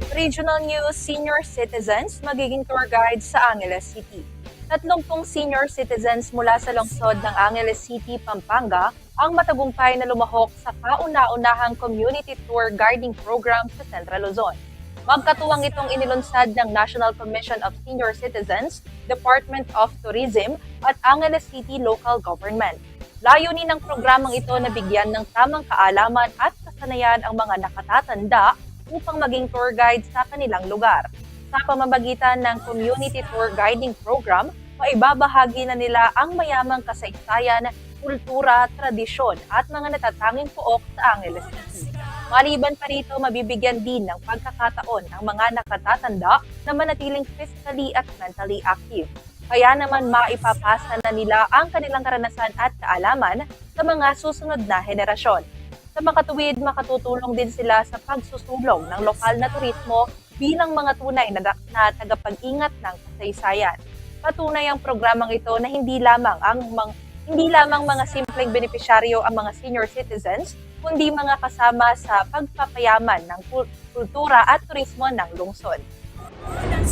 Regional News Senior Citizens magiging tour guide sa Angeles City. 30 senior citizens mula sa lungsod ng Angeles City, Pampanga ang matagumpay na lumahok sa kauna-unahang community tour guiding program sa Central Luzon. Magkatuwang itong inilunsad ng National Commission of Senior Citizens, Department of Tourism at Angeles City Local Government. Layunin ng programang ito na bigyan ng tamang kaalaman at kasanayan ang mga nakatatanda upang maging tour guide sa kanilang lugar. Sa pamamagitan ng Community Tour Guiding Program, maibabahagi na nila ang mayamang kasaysayan, kultura, tradisyon at mga natatanging pook sa Angeles City. Maliban pa rito, mabibigyan din ng pagkakataon ang mga nakatatanda na manatiling physically at mentally active. Kaya naman maipapasa na nila ang kanilang karanasan at kaalaman sa mga susunod na henerasyon. Sa makatuwid, makatutulong din sila sa pagsusulong ng lokal na turismo bilang mga tunay na tagapag-ingat ng kasaysayan. Patunay ang programang ito na hindi lamang mga simpleng benepisyaryo ang mga senior citizens, kundi mga kasama sa pagpapayaman ng kultura at turismo ng lungsod.